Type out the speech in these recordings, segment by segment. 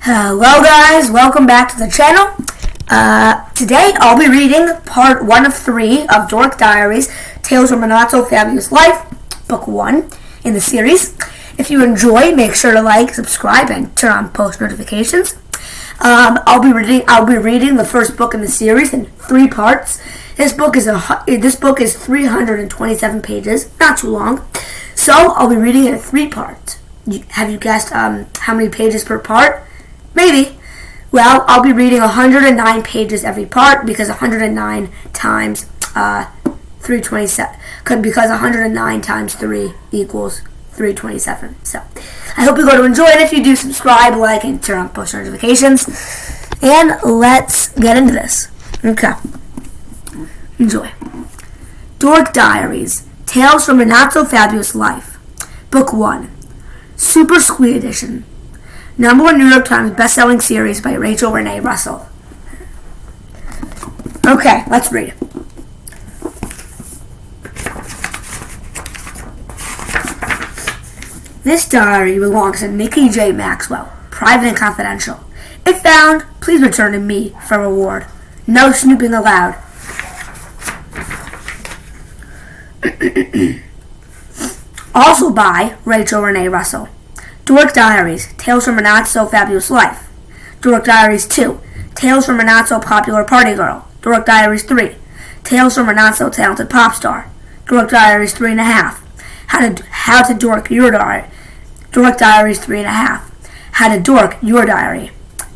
Hello guys, welcome back to the channel. Today I'll be reading part 1 of 3 of Dork Diaries, Tales from a Not-So-Fabulous Life, book 1 in the series. If you enjoy, make sure to like, subscribe, and turn on post notifications. I'll be reading the first book in the series in 3 parts. This book is 327 pages, not too long. So I'll be reading it in 3 parts. Have you guessed how many pages per part? Maybe. Well, I'll be reading 109 pages every part because 109 times 327. Because 109 times 3 equals 327. So, I hope you're going to enjoy it. If you do, subscribe, like, and turn on post notifications. And let's get into this. Okay. Enjoy. Dork Diaries, Tales from a Not-So-Fabulous Life. Book 1. Super Sweet Edition. #1 New York Times best-selling series by Rachel Renee Russell. Okay, let's read. This diary belongs to Nikki J. Maxwell, private and confidential. If found, please return to me for reward. No snooping allowed. Also by Rachel Renee Russell. Dork Diaries, Tales from a Not-So-Fabulous Life. Dork Diaries 2, Tales from a Not-So-Popular Party Girl. Dork Diaries 3, Tales from a Not-So-Talented Pop Star. Dork Diaries 3.5, How to Dork Your Diary. Dork Diaries 3.5, How to Dork Your Diary.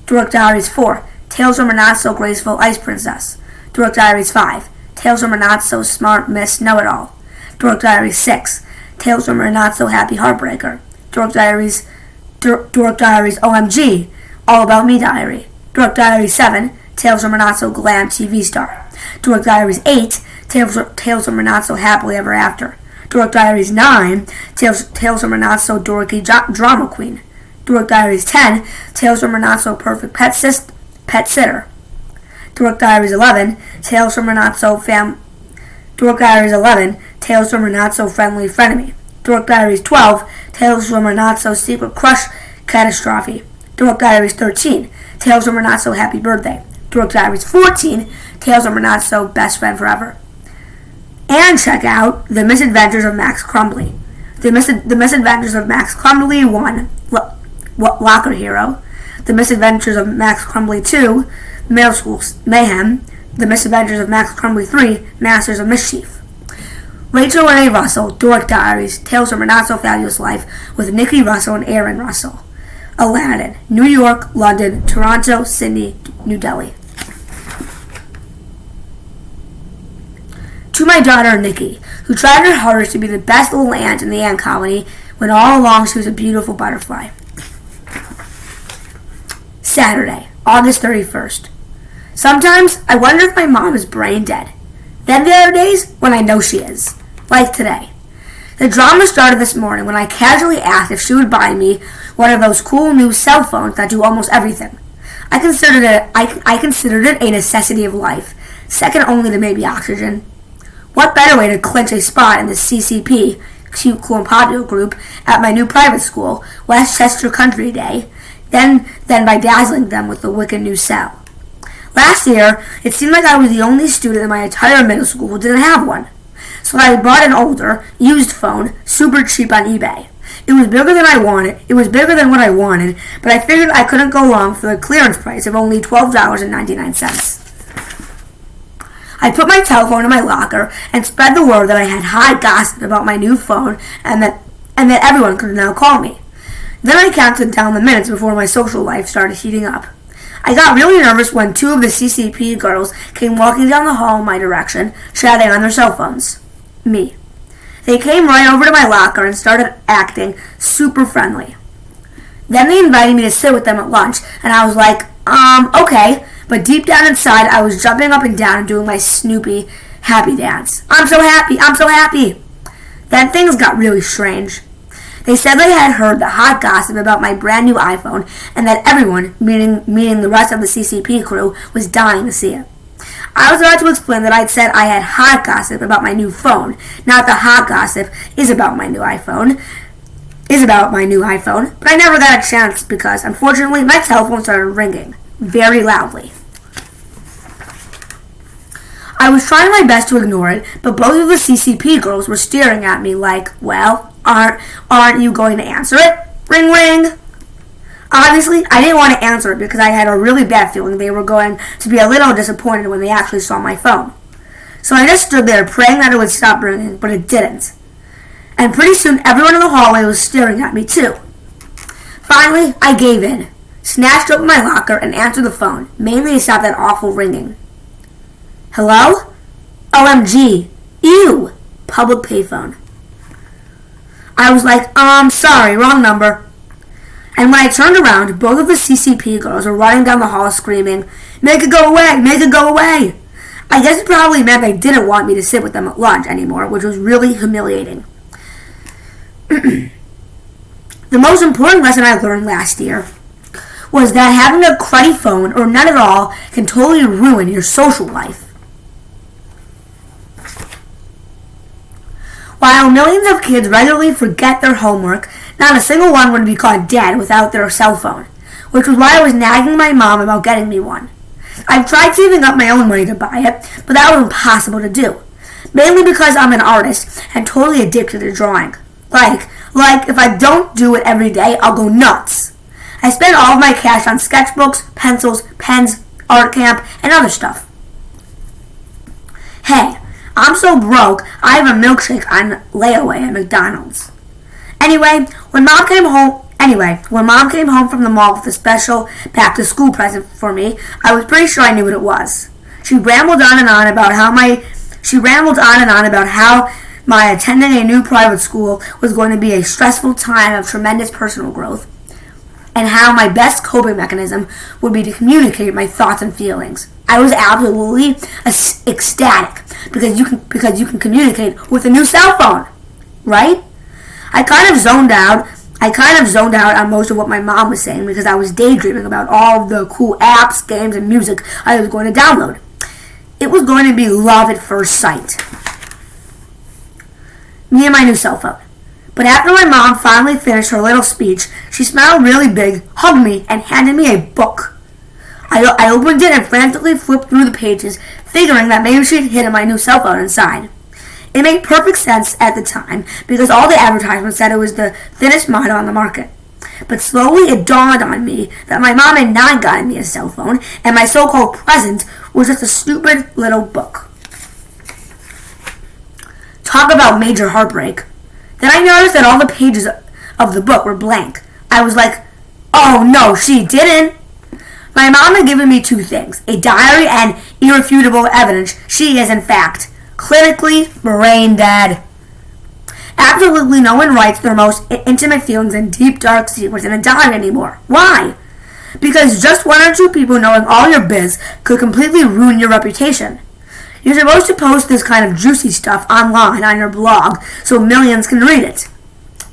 Dork Diaries 4, Tales from a Not-So-Graceful Ice Princess. Dork Diaries 5, Tales from a Not-So-Smart Miss Know-It-All. Dork Diaries 6, Tales from a Not-So-Happy Heartbreaker. Dork Diaries OMG, All About Me Diary. Dork Diaries 7, Tales from a Not-So-Glam TV Star. Dork Diaries 8, Tales from a Not-So-Happily Ever After. Dork Diaries 9, Tales from a Not-So-Dorky Drama Queen. Dork Diaries 10, Tales from a Not-So-Perfect Pet Sitter. Dork Diaries 11, Tales from a Dork Diaries 11, Tales from a Not-So-Friendly Frenemy. Dork Diaries 12, Tales from a Not-So-Secret Crush Catastrophe. Dork Diaries 13, Tales from a Not-So-Happy Birthday. Dork Diaries 14, Tales from a Not-So-Best Friend Forever. And check out The Misadventures of Max Crumbly. The Misadventures of Max Crumbly 1, Locker Hero. The Misadventures of Max Crumbly 2, Middle School Mayhem. The Misadventures of Max Crumbly 3, Masters of Mischief. Rachel Renee Russell, Dork Diaries, Tales from a Not-So-Fabulous Life with Nikki Russell and Aaron Russell. Aladdin, New York, London, Toronto, Sydney, New Delhi. To my daughter Nikki, who tried her hardest to be the best little ant in the ant colony when all along she was a beautiful butterfly. Saturday, August 31st. Sometimes I wonder if my mom is brain dead. Then there are days when I know she is. Like today. The drama started this morning when I casually asked if she would buy me one of those cool new cell phones that do almost everything. I considered it a necessity of life, second only to maybe oxygen. What better way to clinch a spot in the CCP, Cute, Cool, and Popular group at my new private school, Westchester Country Day, than by dazzling them with the wicked new cell. Last year, it seemed like I was the only student in my entire middle school who didn't have one. So I bought an older, used phone, super cheap on eBay. It was bigger than what I wanted, but I figured I couldn't go wrong for the clearance price of only $12.99. I put my telephone in my locker and spread the word that I had high gossip about my new phone and that everyone could now call me. Then I counted down the minutes before my social life started heating up. I got really nervous when 2 of the CCP girls came walking down the hall in my direction, chatting on their cell phones. Me. They came right over to my locker and started acting super friendly. Then they invited me to sit with them at lunch, and I was like, okay, but deep down inside I was jumping up and down and doing my Snoopy happy dance. I'm so happy, I'm so happy. Then things got really strange. They said they had heard the hot gossip about my brand new iPhone and that everyone, meaning the rest of the CCP crew, was dying to see it. I was about to explain that I'd said I had hot gossip about my new phone, not the hot gossip is about my new iPhone. is about my new iPhone, but I never got a chance because, unfortunately, my telephone started ringing very loudly. I was trying my best to ignore it, but both of the CCP girls were staring at me like, well, aren't you going to answer it? Ring, ring. Obviously, I didn't want to answer it because I had a really bad feeling they were going to be a little disappointed when they actually saw my phone. So I just stood there praying that it would stop ringing, but it didn't. And pretty soon, everyone in the hallway was staring at me too. Finally, I gave in, snatched open my locker, and answered the phone, mainly to stop that awful ringing. Hello? OMG. Ew. Public payphone. I was like, sorry, wrong number. And when I turned around, both of the CCP girls were running down the hall screaming, make it go away, make it go away. I guess it probably meant they didn't want me to sit with them at lunch anymore, which was really humiliating. The most important lesson I learned last year was that having a cruddy phone or none at all can totally ruin your social life. While millions of kids regularly forget their homework, not a single one would be caught dead without their cell phone, which was why I was nagging my mom about getting me one. I've tried saving up my own money to buy it, but that was impossible to do, mainly because I'm an artist and totally addicted to drawing. Like if I don't do it every day, I'll go nuts. I spend all of my cash on sketchbooks, pencils, pens, art camp, and other stuff. Hey, I'm so broke, I have a milkshake on layaway at McDonald's. Anyway, when Mom came home from the mall with a special back-to-school present for me, I was pretty sure I knew what it was. She rambled on and on about how my attending a new private school was going to be a stressful time of tremendous personal growth, and how my best coping mechanism would be to communicate my thoughts and feelings. I was absolutely ecstatic because you can communicate with a new cell phone, right? I kind of zoned out on most of what my mom was saying because I was daydreaming about all of the cool apps, games, and music I was going to download. It was going to be love at first sight. Me and my new cell phone. But after my mom finally finished her little speech, she smiled really big, hugged me, and handed me a book. I opened it and frantically flipped through the pages, figuring that maybe she'd hidden my new cell phone inside. It made perfect sense at the time because all the advertisements said it was the thinnest model on the market. But slowly it dawned on me that my mom had not gotten me a cell phone and my so-called present was just a stupid little book. Talk about major heartbreak. Then I noticed that all the pages of the book were blank. I was like, oh no, she didn't. My mom had given me two things, a diary and irrefutable evidence she is in fact clinically brain dead. Absolutely no one writes their most intimate feelings and deep dark secrets in a diary anymore. Why? Because just one or two people knowing all your biz could completely ruin your reputation. You're supposed to post this kind of juicy stuff online on your blog so millions can read it.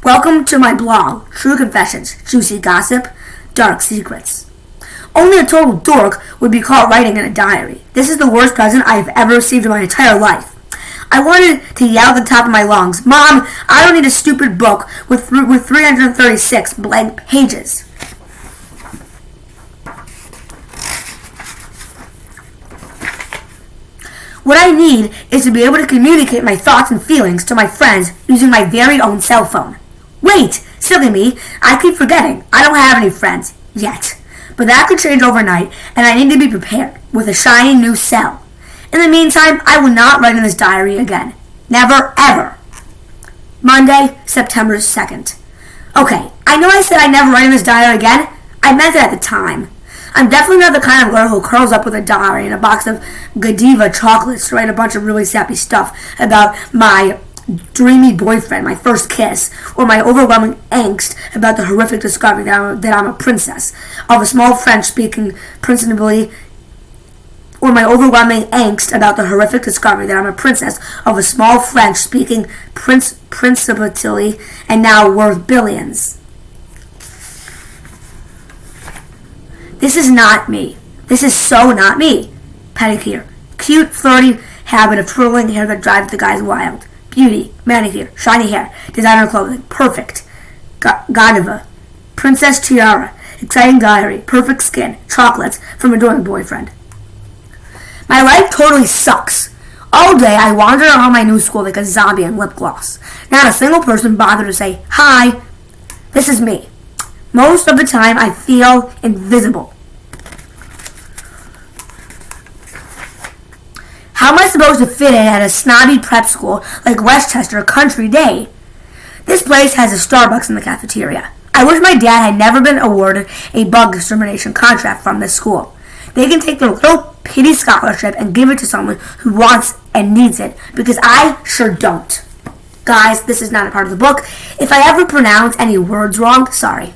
Welcome to my blog, True Confessions, Juicy Gossip, Dark Secrets. Only a total dork would be caught writing in a diary. This is the worst present I have ever received in my entire life. I wanted to yell at the top of my lungs, Mom, I don't need a stupid book with 336 blank pages. What I need is to be able to communicate my thoughts and feelings to my friends using my very own cell phone. Wait, silly me, I keep forgetting. I don't have any friends yet. But that could change overnight, and I need to be prepared with a shiny new cell. In the meantime, I will not write in this diary again. Never, ever. Monday, September 2nd. Okay, I know I said I'd never write in this diary again. I meant it at the time. I'm definitely not the kind of girl who curls up with a diary and a box of Godiva chocolates to write a bunch of really sappy stuff about my dreamy boyfriend, my first kiss, or my overwhelming angst about the horrific discovery that I'm a princess of a small French-speaking principally, or my overwhelming angst about the horrific discovery that I'm a princess of a small French-speaking principally and now worth billions. This is not me. This is so not me. Pedicure. Cute, flirty habit of twirling hair that drives the guys wild. Beauty, manicure, shiny hair, designer clothing. Perfect. Godiva, Princess Tiara, exciting diary, perfect skin, chocolates from adoring boyfriend. My life totally sucks. All day I wander around my new school like a zombie in lip gloss. Not a single person bothered to say, "Hi, this is me." Most of the time I feel invisible. How am I supposed to fit in at a snobby prep school like Westchester Country Day? This place has a Starbucks in the cafeteria. I wish my dad had never been awarded a bug extermination contract from this school. They can take their little pity scholarship and give it to someone who wants and needs it, because I sure don't. Guys, this is not a part of the book. If I ever pronounce any words wrong, sorry.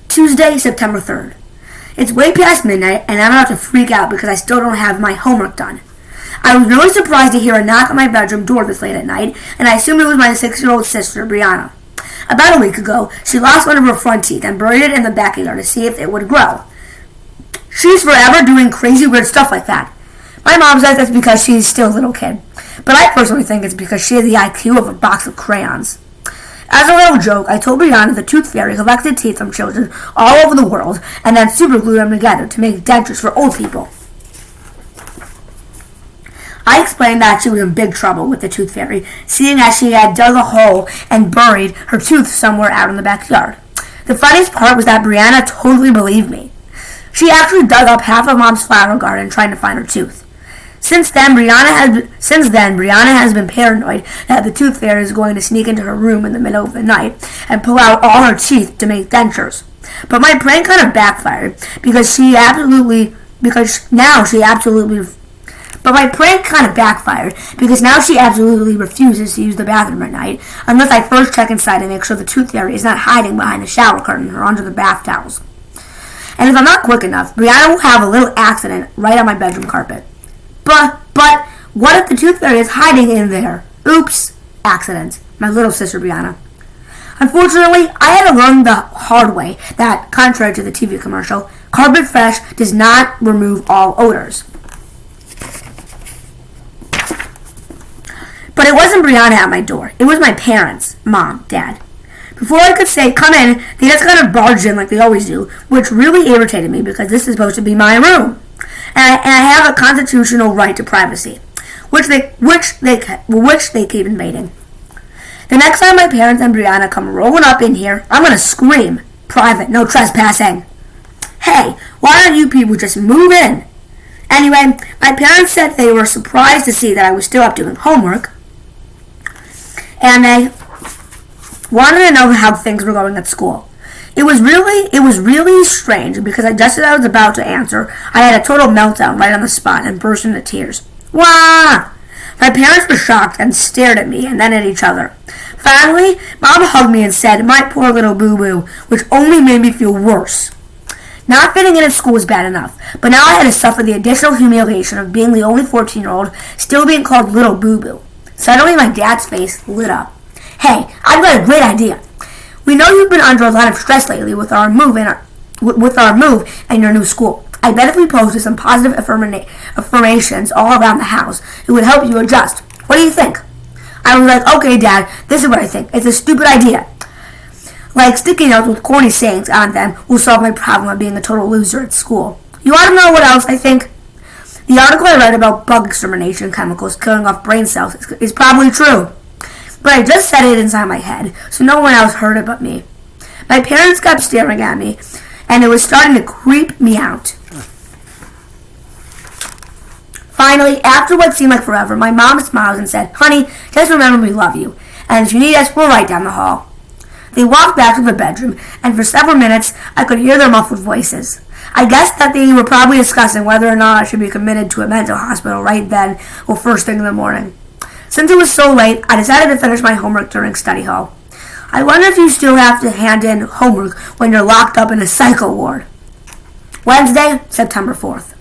Tuesday, September 3rd. It's way past midnight, and I'm about to freak out because I still don't have my homework done. I was really surprised to hear a knock on my bedroom door this late at night, and I assumed it was my 6-year-old sister, Brianna. About a week ago, she lost one of her front teeth and buried it in the backyard to see if it would grow. She's forever doing crazy weird stuff like that. My mom says it's because she's still a little kid, but I personally think it's because she has the IQ of a box of crayons. As a little joke, I told Brianna the tooth fairy collected teeth from children all over the world and then superglued them together to make dentures for old people. I explained that she was in big trouble with the tooth fairy, seeing as she had dug a hole and buried her tooth somewhere out in the backyard. The funniest part was that Brianna totally believed me. She actually dug up half of Mom's flower garden trying to find her tooth. Since then, Brianna has been paranoid that the tooth fairy is going to sneak into her room in the middle of the night and pull out all her teeth to make dentures. But my prank kind of backfired because now she absolutely refuses to use the bathroom at night unless I first check inside and make sure the tooth fairy is not hiding behind the shower curtain or under the bath towels. And if I'm not quick enough, Brianna will have a little accident right on my bedroom carpet. But what if the tooth fairy is hiding in there? Oops, accident. My little sister Brianna. Unfortunately, I had to learn the hard way that, contrary to the TV commercial, Carpet Fresh does not remove all odors. But it wasn't Brianna at my door. It was my parents, Mom, Dad. Before I could say, "Come in," they just kind of barged in like they always do, which really irritated me because this is supposed to be my room. And I have a constitutional right to privacy, which they keep invading. The next time my parents and Brianna come rolling up in here, I'm going to scream, "Private, no trespassing." Hey, why don't you people just move in? Anyway, my parents said they were surprised to see that I was still up doing homework, and they wanted to know how things were going at school. It was really strange because just as I was about to answer, I had a total meltdown right on the spot and burst into tears. Wah! My parents were shocked and stared at me and then at each other. Finally, Mom hugged me and said, "My poor little boo-boo," which only made me feel worse. Not fitting in at school was bad enough, but now I had to suffer the additional humiliation of being the only 14-year-old still being called little boo-boo. Suddenly, my dad's face lit up. "Hey, I've got a great idea. We know you've been under a lot of stress lately with our move and your new school. I bet if we posted some positive affirmations all around the house, it would help you adjust. What do you think?" I was like, "Okay, Dad, this is what I think. It's a stupid idea. Like sticky notes with corny sayings on them will solve my problem of being a total loser at school. You want to know what else I think? The article I read about bug extermination chemicals killing off brain cells is probably true. But I just said it inside my head, so no one else heard it but me. My parents kept staring at me, and it was starting to creep me out. Finally, after what seemed like forever, my mom smiled and said, "Honey, just remember we love you, and if you need us, we're right down the hall." They walked back to the bedroom, and for several minutes, I could hear their muffled voices. I guessed that they were probably discussing whether or not I should be committed to a mental hospital right then or first thing in the morning. Since it was so late, I decided to finish my homework during study hall. I wonder if you still have to hand in homework when you're locked up in a psycho ward. Wednesday, September 4th.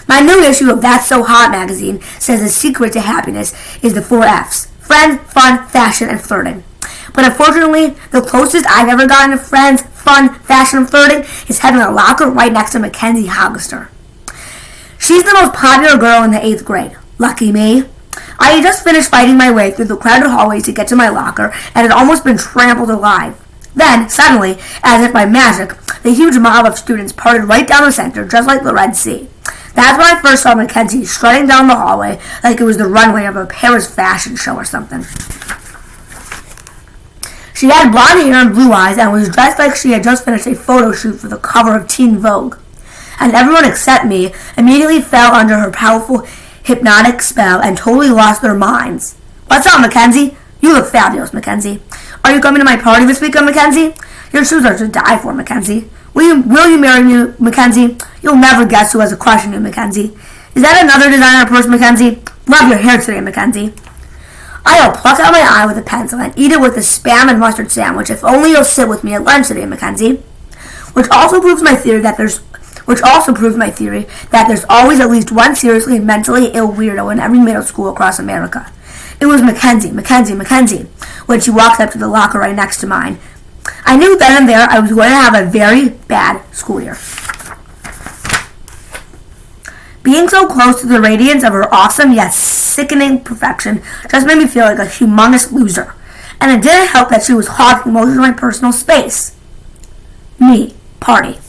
My new issue of That's So Hot magazine says the secret to happiness is the 4 F's: friends, fun, fashion, and flirting. But unfortunately, the closest I've ever gotten to friends, fun, fashion, and flirting is having a locker right next to Mackenzie Hollister. She's the most popular girl in the 8th grade. Lucky me. I had just finished fighting my way through the crowded hallways to get to my locker and had almost been trampled alive. Then, suddenly, as if by magic, the huge mob of students parted right down the center, just like the Red Sea. That's when I first saw Mackenzie strutting down the hallway like it was the runway of a Paris fashion show or something. She had blonde hair and blue eyes and was dressed like she had just finished a photo shoot for the cover of Teen Vogue. And everyone except me immediately fell under her powerful hypnotic spell and totally lost their minds. "What's up, Mackenzie? You look fabulous, Mackenzie. Are you coming to my party this weekend, Mackenzie? Your shoes are to die for, Mackenzie. Will you marry me, Mackenzie? You'll never guess who has a crush on you, Mackenzie. Is that another designer purse, Mackenzie? Love your hair today, Mackenzie." I'll pluck out my eye with a pencil and eat it with a spam and mustard sandwich if only you'll sit with me at lunch today, Mackenzie. Which also proves my theory that there's always at least one seriously mentally ill weirdo in every middle school across America. It was Mackenzie, when she walked up to the locker right next to mine. I knew then and there I was going to have a very bad school year. Being so close to the radiance of her awesome yet sickening perfection just made me feel like a humongous loser. And it didn't help that she was hogging most of my personal space. Me, party.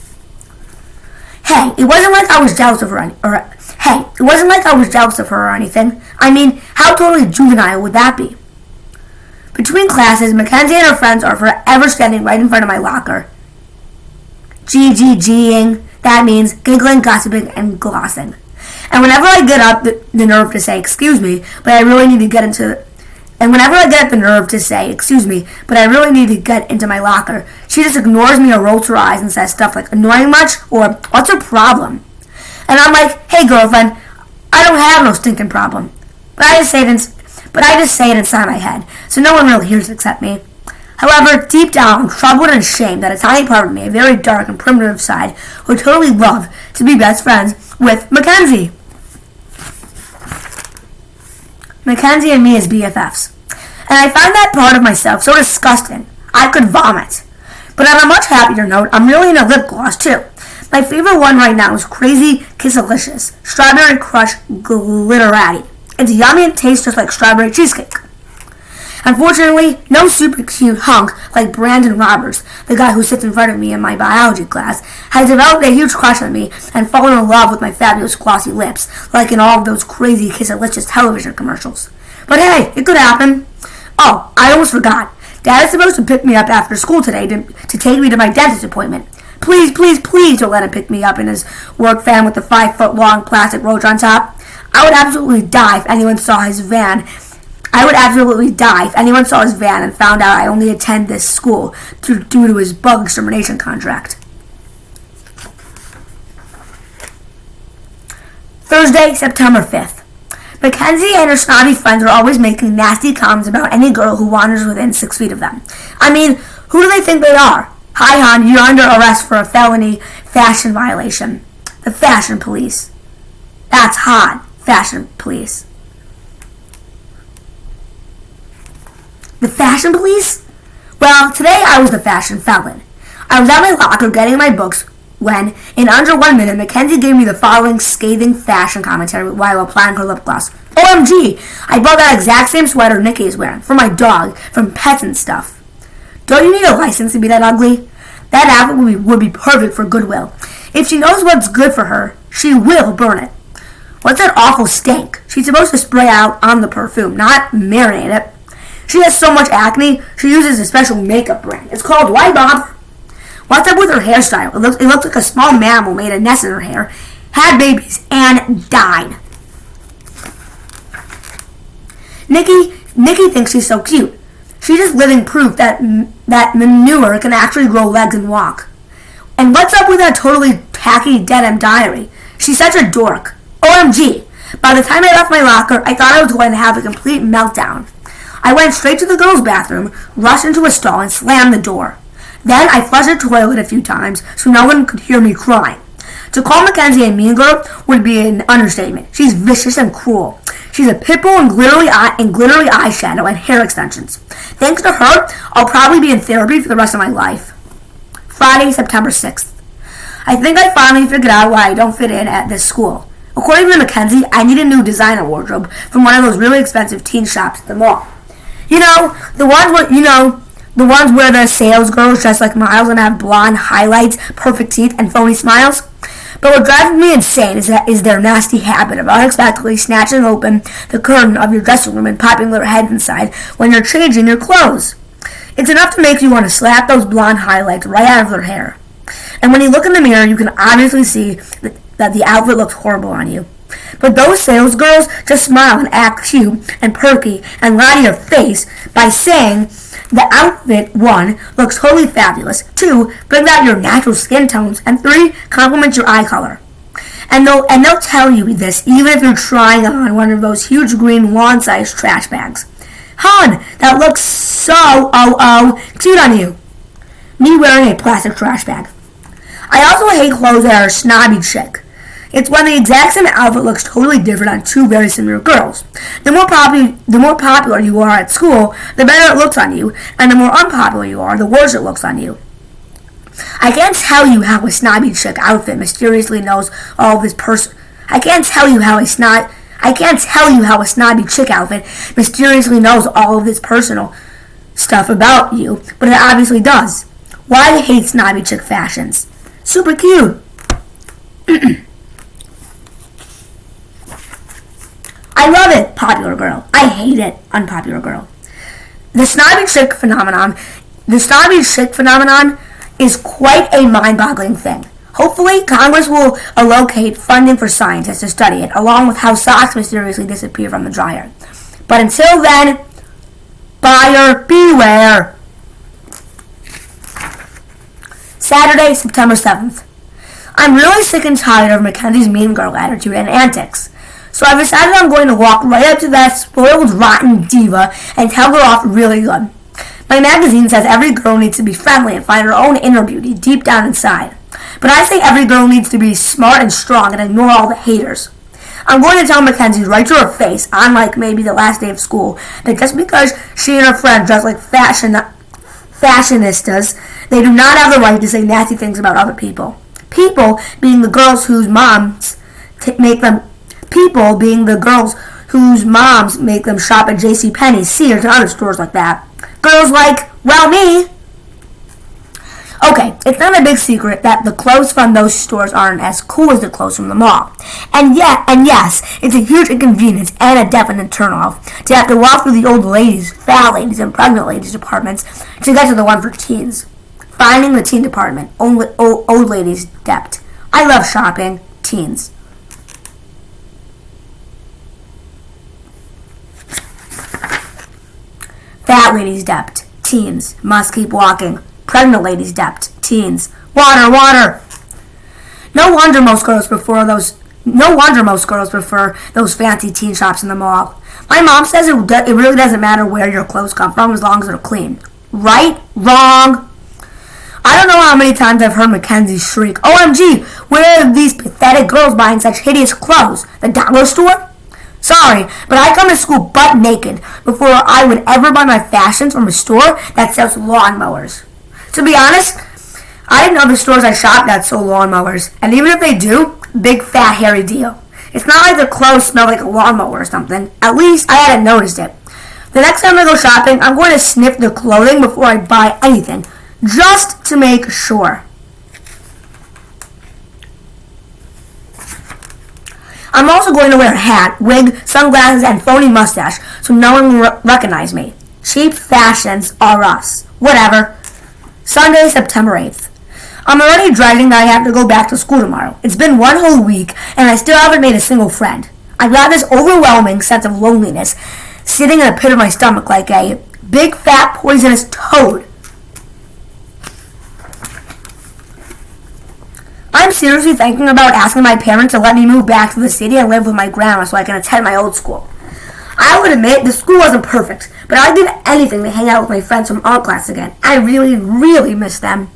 Hey, it wasn't like I was jealous of her or anything. I mean, how totally juvenile would that be? Between classes, Mackenzie and her friends are forever standing right in front of my locker. G-ing, that means giggling, gossiping, and glossing. And whenever I get up the nerve to say, "Excuse me, but I really need to get into..." And whenever I get the nerve to say, "Excuse me, but I really need to get into my locker," she just ignores me or rolls her eyes and says stuff like, "Annoying much?" or "What's your problem?" And I'm like, "Hey, girlfriend, I don't have no stinking problem." But I just say it inside my head, so no one really hears it except me. However, deep down, I'm troubled and ashamed that a tiny part of me, a very dark and primitive side, would totally love to be best friends with Mackenzie. Mackenzie and me as BFFs. And I find that part of myself so disgusting, I could vomit. But on a much happier note, I'm really into lip gloss too. My favorite one right now is Crazy Kissalicious Strawberry Crush Glitterati. It's yummy and tastes just like strawberry cheesecake. Unfortunately, no super cute hunk like Brandon Roberts, the guy who sits in front of me in my biology class, has developed a huge crush on me and fallen in love with my fabulous glossy lips, like in all of those Crazy Kissalicious television commercials. But hey, it could happen. Oh, I almost forgot. Dad is supposed to pick me up after school today to take me to my dentist appointment. Please don't let him pick me up in his work van with the 5-foot-long plastic roach on top. I would absolutely die if anyone saw his van and found out I only attend this school due to his bug extermination contract. Thursday, September 5th. Mackenzie and her snotty friends are always making nasty comments about any girl who wanders within 6 feet of them. I mean, who do they think they are? Hi, hon, you're under arrest for a felony fashion violation. The fashion police. That's hot. Fashion police. The fashion police? Well, today I was the fashion felon. I was at my locker getting my books when, in under 1 minute, Mackenzie gave me the following scathing fashion commentary while applying her lip gloss. OMG! I bought that exact same sweater Nikki is wearing, for my dog, from Pets and Stuff. Don't you need a license to be that ugly? That outfit would be perfect for Goodwill. If she knows what's good for her, she will burn it. What's that awful stink? She's supposed to spray out on the perfume, not marinate it. She has so much acne, she uses a special makeup brand. It's called Why Bother? What's up with her hairstyle? It looks like a small mammal made a nest in her hair, had babies, and died. Nikki thinks she's so cute. She's just living proof that manure can actually grow legs and walk. And what's up with that totally tacky denim diary? She's such a dork. OMG! By the time I left my locker, I thought I was going to have a complete meltdown. I went straight to the girls' bathroom, rushed into a stall, and slammed the door. Then I flushed the toilet a few times so no one could hear me crying. To call Mackenzie a mean girl would be an understatement. She's vicious and cruel. She's a pit bull in glittery eyeshadow and hair extensions. Thanks to her, I'll probably be in therapy for the rest of my life. Friday, September 6th. I think I finally figured out why I don't fit in at this school. According to Mackenzie, I need a new designer wardrobe from one of those really expensive teen shops at the mall. The ones where the sales girls dress like Miles and have blonde highlights, perfect teeth, and phony smiles. But what drives me insane is their nasty habit of unexpectedly snatching open the curtain of your dressing room and popping their heads inside when you're changing your clothes. It's enough to make you want to slap those blonde highlights right out of their hair. And when you look in the mirror, you can obviously see that the outfit looks horrible on you. But those sales girls just smile and act cute and perky and lie to your face by saying the outfit, 1, looks totally fabulous, 2, brings out your natural skin tones, and 3, complements your eye color. And they'll tell you this even if you're trying on one of those huge green lawn-sized trash bags. Hon, that looks so cute on you. Me wearing a plastic trash bag. I also hate clothes that are snobby chic. It's when the exact same outfit looks totally different on two very similar girls. The more popular you are at school, the better it looks on you, and the more unpopular you are, the worse it looks on you. I can't tell you how a snobby chic outfit mysteriously knows all of this I can't tell you how a snobby chick outfit mysteriously knows all of this personal stuff about you, but it obviously does. Why I hate snobby chick fashions? Super cute. I love it, popular girl. I hate it, unpopular girl. The snobby chick phenomenon is quite a mind-boggling thing. Hopefully, Congress will allocate funding for scientists to study it, along with how socks mysteriously disappear from the dryer. But until then, buyer beware. Saturday, September 7th. I'm really sick and tired of Mackenzie's mean girl attitude and antics. So I've decided I'm going to walk right up to that spoiled, rotten diva and tell her off really good. My magazine says every girl needs to be friendly and find her own inner beauty deep down inside. But I say every girl needs to be smart and strong and ignore all the haters. I'm going to tell Mackenzie right to her face, on like maybe the last day of school, that just because she and her friend dress like fashionistas, they do not have the right to say nasty things about other people. People being the girls whose moms make them shop at JCPenney, Sears, and other stores like that. Girls like, well, me. Okay, it's not a big secret that the clothes from those stores aren't as cool as the clothes from the mall. And yes, it's a huge inconvenience and a definite turnoff to have to walk through the old ladies, fat ladies, and pregnant ladies departments to get to the one for teens. Finding the teen department, old ladies depth. I love shopping, teens. Fat ladies depth, teens. Must keep walking. Pregnant ladies depth, teens. Water. No wonder most girls prefer those fancy teen shops in the mall. My mom says it really doesn't matter where your clothes come from as long as they're clean. Right? Wrong. I don't know how many times I've heard Mackenzie shriek, OMG, where are these pathetic girls buying such hideous clothes? The dollar store? Sorry, but I come to school butt naked before I would ever buy my fashions from a store that sells lawnmowers. To be honest, I didn't know the stores I shopped at sold lawnmowers, and even if they do, big fat hairy deal. It's not like their clothes smell like a lawnmower or something. At least I hadn't noticed it. The next time I go shopping, I'm going to sniff the clothing before I buy anything, just to make sure. I'm also going to wear a hat, wig, sunglasses, and phony mustache so no one will recognize me. Cheap fashions are us. Whatever. Sunday, September 8th. I'm already dreading that I have to go back to school tomorrow. It's been one whole week, and I still haven't made a single friend. I've got this overwhelming sense of loneliness sitting in the pit of my stomach like a big, fat, poisonous toad. I'm seriously thinking about asking my parents to let me move back to the city and live with my grandma so I can attend my old school. I would admit the school wasn't perfect, but I'd give anything to hang out with my friends from art class again. I really, really miss them.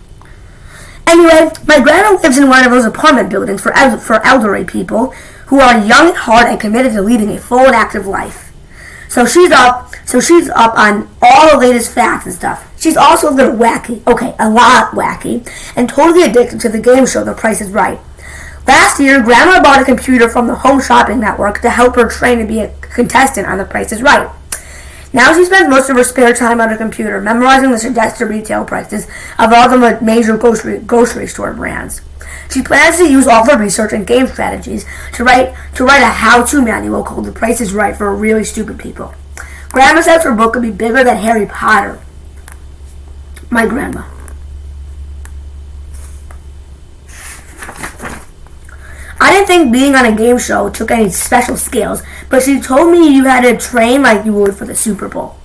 Anyway, my grandma lives in one of those apartment buildings for elderly people who are young at heart and committed to leading a full and active life. So she's up on all the latest facts and stuff. She's also a little wacky, a lot wacky, and totally addicted to the game show The Price is Right. Last year, Grandma bought a computer from the Home Shopping Network to help her train to be a contestant on The Price is Right. Now she spends most of her spare time on her computer memorizing the suggested retail prices of all the major grocery store brands. She plans to use all her research and game strategies to write a how-to manual called The Price is Right for really stupid people. Grandma says her book could be bigger than Harry Potter. My grandma. I didn't think being on a game show took any special skills, but she told me you had to train like you would for the Super Bowl.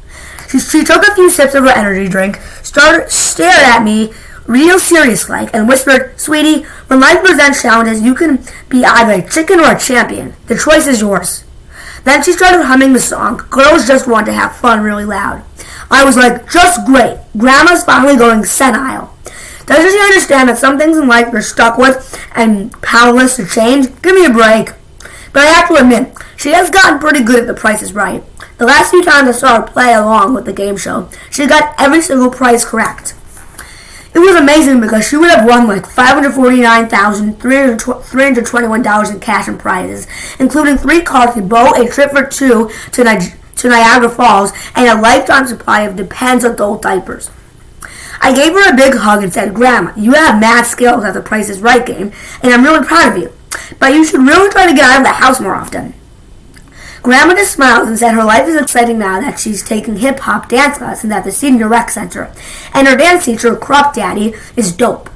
She took a few sips of her energy drink, stared at me real serious-like, and whispered, "Sweetie, when life presents challenges, you can be either a chicken or a champion. The choice is yours." Then she started humming the song, "Girls Just Want to Have Fun," really loud. I was like, just great. Grandma's finally going senile. Doesn't she understand that some things in life you're stuck with and powerless to change? Give me a break. But I have to admit, she has gotten pretty good at The Price is Right. The last few times I saw her play along with the game show, she got every single prize correct. It was amazing because she would have won like $549,321 in cash and prizes, including 3 cars to Bo, a trip for 2 to Niagara Falls, and a lifetime supply of Depends adult diapers. I gave her a big hug and said, "Grandma, you have mad skills at the Price is Right game, and I'm really proud of you. But you should really try to get out of the house more often." Grandma just smiled and said her life is exciting now that she's taking hip-hop dance lessons at the Senior Rec Center, and her dance teacher, Crop Daddy, is dope.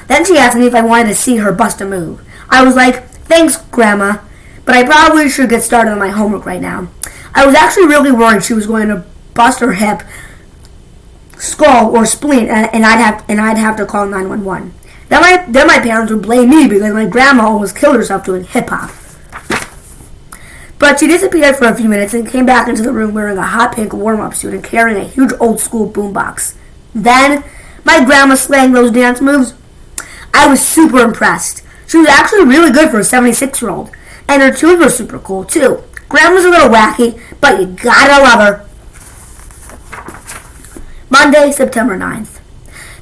Then she asked me if I wanted to see her bust a move. I was like, "Thanks, Grandma, but I probably should get started on my homework right now." I was actually really worried she was going to bust her hip, skull, or spleen, and I'd have to call 911. Then my parents would blame me because my grandma almost killed herself doing hip hop. But she disappeared for a few minutes and came back into the room wearing a hot pink warm-up suit and carrying a huge old-school boombox. Then, my grandma slaying those dance moves. I was super impressed. She was actually really good for a 76-year-old, and her tunes were super cool too. Grandma's a little wacky, but you gotta love her. Monday, September 9th.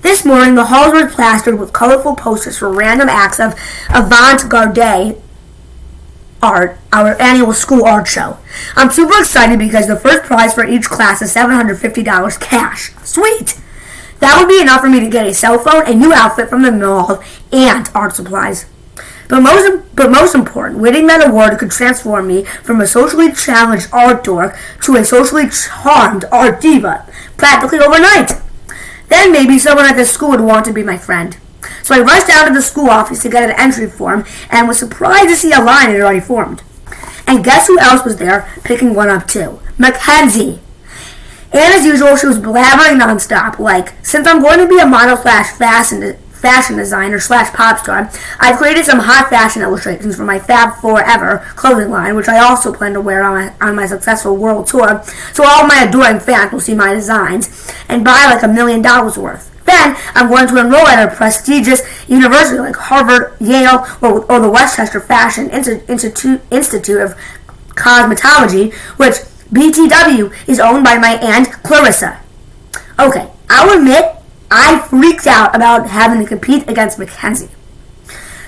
This morning, the halls were plastered with colorful posters for random acts of avant-garde art, our annual school art show. I'm super excited because the first prize for each class is $750 cash. Sweet! That would be enough for me to get a cell phone, a new outfit from the mall, and art supplies. But most important, winning that award could transform me from a socially challenged art dork to a socially charmed art diva, practically overnight. Then maybe someone at the school would want to be my friend. So I rushed down to the school office to get an entry form and was surprised to see a line had already formed. And guess who else was there picking one up too? Mackenzie. And as usual, she was blabbering nonstop, like, "Since I'm going to be a model / fashion designer / pop star, I've created some hot fashion illustrations for my Fab Forever clothing line, which I also plan to wear on my successful world tour, so all my adoring fans will see my designs and buy like $1 million worth. Then I'm going to enroll at a prestigious university like Harvard, Yale, or the Westchester Fashion Institute of Cosmetology, which BTW is owned by my Aunt Clarissa." Okay, I'll admit, I freaked out about having to compete against Mackenzie.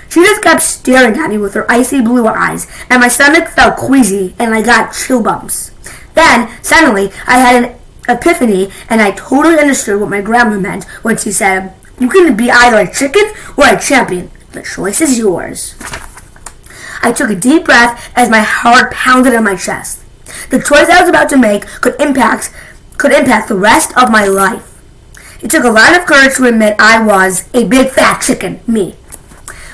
She just kept staring at me with her icy blue eyes, and my stomach felt queasy, and I got chill bumps. Then, suddenly, I had an epiphany, and I totally understood what my grandma meant when she said, "You can be either a chicken or a champion. The choice is yours." I took a deep breath as my heart pounded in my chest. The choice I was about to make could impact the rest of my life. It took a lot of courage to admit I was a big fat chicken, me.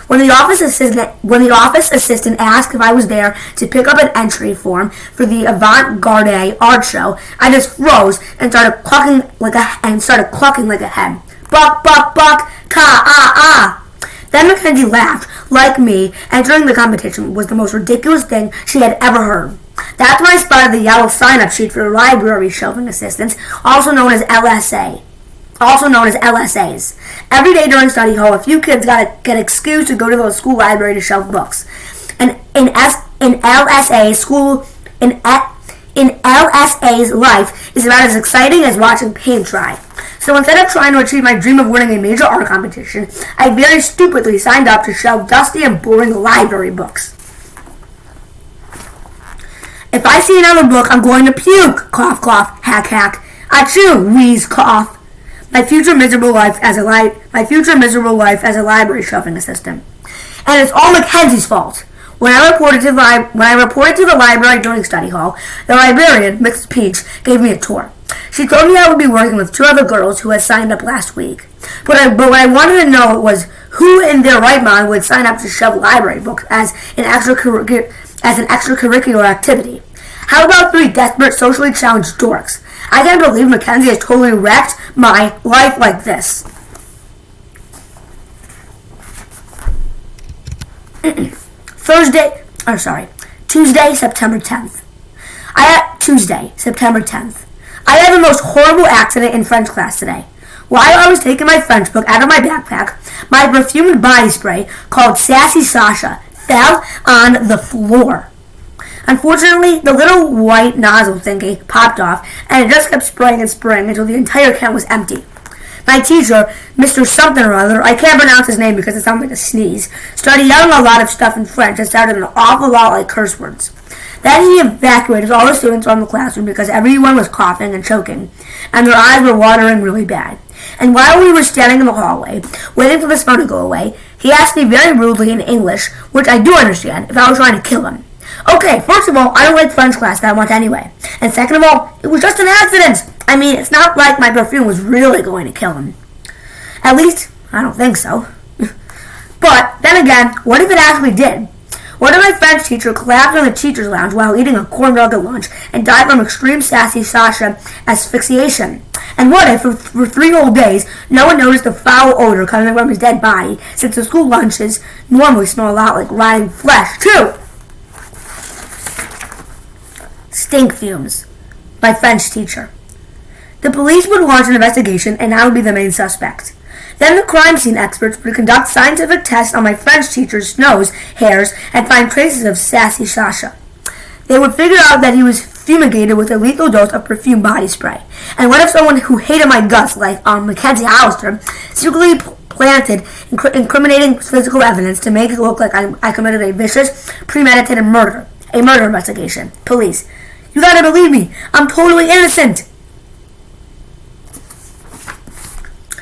When the office assistant asked if I was there to pick up an entry form for the avant-garde art show, I just froze and started clucking like a hen. Buck, buck, buck, ka-ah-ah. Then Mackenzie laughed, like me, entering the competition was the most ridiculous thing she had ever heard. That's when I spotted the yellow sign-up sheet for the library shelving assistants, also known as LSAs. Every day during study hall, a few kids got excused to go to the school library to shelve books. And in in LSA's life is about as exciting as watching paint dry. So instead of trying to achieve my dream of winning a major art competition, I very stupidly signed up to shelve dusty and boring library books. If I see another book, I'm going to puke. Cough, cough, hack, hack. Achoo, wheeze, cough. My future miserable life as a library shelving assistant. And it's all Mackenzie's fault. When I reported to the library during study hall, the librarian, Mrs. Peach, gave me a tour. She told me I would be working with 2 other girls who had signed up last week. But what I wanted to know was who in their right mind would sign up to shove library books as an extracurricular activity. How about 3 desperate, socially challenged dorks? I can't believe Mackenzie has totally wrecked my life like this. Tuesday, September 10th. Tuesday, September 10th. I had the most horrible accident in French class today. While I was taking my French book out of my backpack, my perfumed body spray, called Sassy Sasha, fell on the floor. Unfortunately, the little white nozzle thingy popped off, and it just kept spraying and spraying until the entire can was empty. My teacher, Mr. Something or other, I can't pronounce his name because it sounds like a sneeze, started yelling a lot of stuff in French and sounded an awful lot like curse words. Then he evacuated all the students from the classroom because everyone was coughing and choking, and their eyes were watering really bad. And while we were standing in the hallway, waiting for the smell to go away, he asked me very rudely in English, which I do understand, if I was trying to kill him. Okay, first of all, I don't like French class that much anyway. And second of all, it was just an accident. I mean, it's not like my perfume was really going to kill him. At least, I don't think so. But, then again, what if it actually did? What if my French teacher collapsed in the teacher's lounge while eating a corn dog at lunch and died from extreme Sassy Sasha asphyxiation? And what if, for 3 whole days, no one noticed the foul odor coming from his dead body, since the school lunches normally smell a lot like rotting flesh, too? Stink fumes. My French teacher. The police would launch an investigation, and I would be the main suspect. Then the crime scene experts would conduct scientific tests on my French teacher's nose hairs and find traces of Sassy Sasha. They would figure out that he was fumigated with a lethal dose of perfume body spray. And what if someone who hated my guts, like Mackenzie Allister, secretly planted incriminating physical evidence to make it look like I committed a vicious, premeditated murder? A murder investigation. Police. You gotta believe me. I'm totally innocent.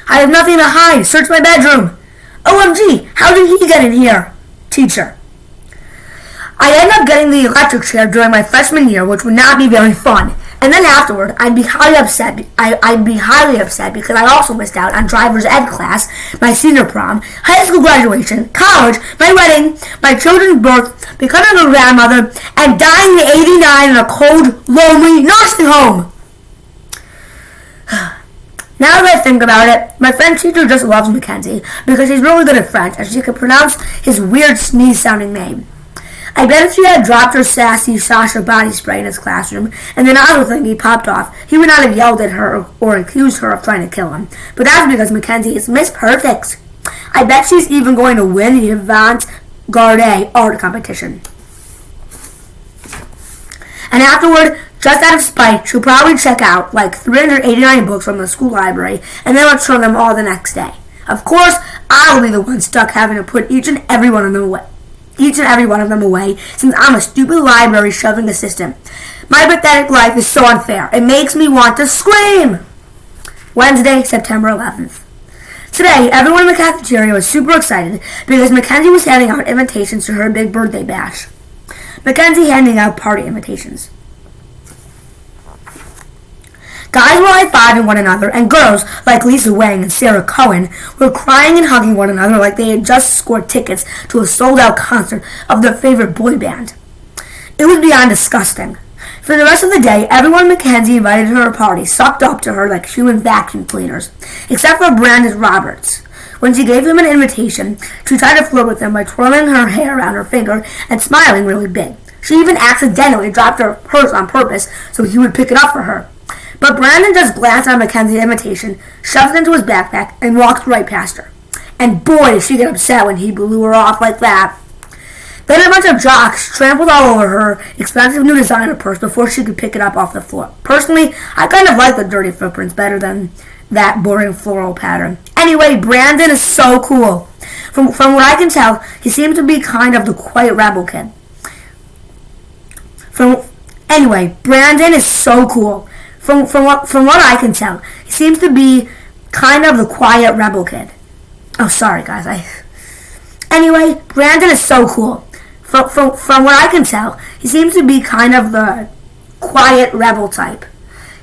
I have nothing to hide. Search my bedroom. OMG, how did he get in here? Teacher. I ended up getting the electric chair during my freshman year, which would not be very fun. And then afterward, I'd be highly upset because I also missed out on driver's ed class, my senior prom, high school graduation, college, my wedding, my children's birth, becoming a grandmother, and dying at 89 in a cold, lonely nursing home. Now that I think about it, my French teacher just loves Mackenzie because he's really good at French and she could pronounce his weird sneeze-sounding name. I bet if she had dropped her Sassy Sasha body spray in his classroom and the nozzle thingy popped off, he would not have yelled at her or accused her of trying to kill him. But that's because Mackenzie is Miss Perfect. I bet she's even going to win the avant-garde art competition. And afterward, just out of spite, she'll probably check out like 389 books from the school library and then return them all the next day. Of course, I'll be the one stuck having to put each and every one of them away, since I'm a stupid library shoving assistant. My pathetic life is so unfair. It makes me want to scream. Wednesday, September 11th. Today, everyone in the cafeteria was super excited because Mackenzie was handing out invitations to her big birthday bash. Mackenzie handing out party invitations. Guys were high-fiving one another, and girls, like Lisa Wang and Sarah Cohen, were crying and hugging one another like they had just scored tickets to a sold-out concert of their favorite boy band. It was beyond disgusting. For the rest of the day, everyone Mackenzie invited to her party sucked up to her like human vacuum cleaners, except for Brandon Roberts. When she gave him an invitation, she tried to flirt with him by twirling her hair around her finger and smiling really big. She even accidentally dropped her purse on purpose so he would pick it up for her. But Brandon just glanced at Mackenzie's invitation, shoved it into his backpack, and walked right past her. And boy, did she get upset when he blew her off like that. Then a bunch of jocks trampled all over her expensive new designer purse before she could pick it up off the floor. Personally, I kind of like the dirty footprints better than that boring floral pattern. Anyway, Brandon is so cool. From what I can tell, he seems to be kind of the quiet rebel kid. Brandon is so cool. From what I can tell, he seems to be kind of the quiet rebel kid. Oh, sorry guys. Anyway, Brandon is so cool. From what I can tell, he seems to be kind of the quiet rebel type.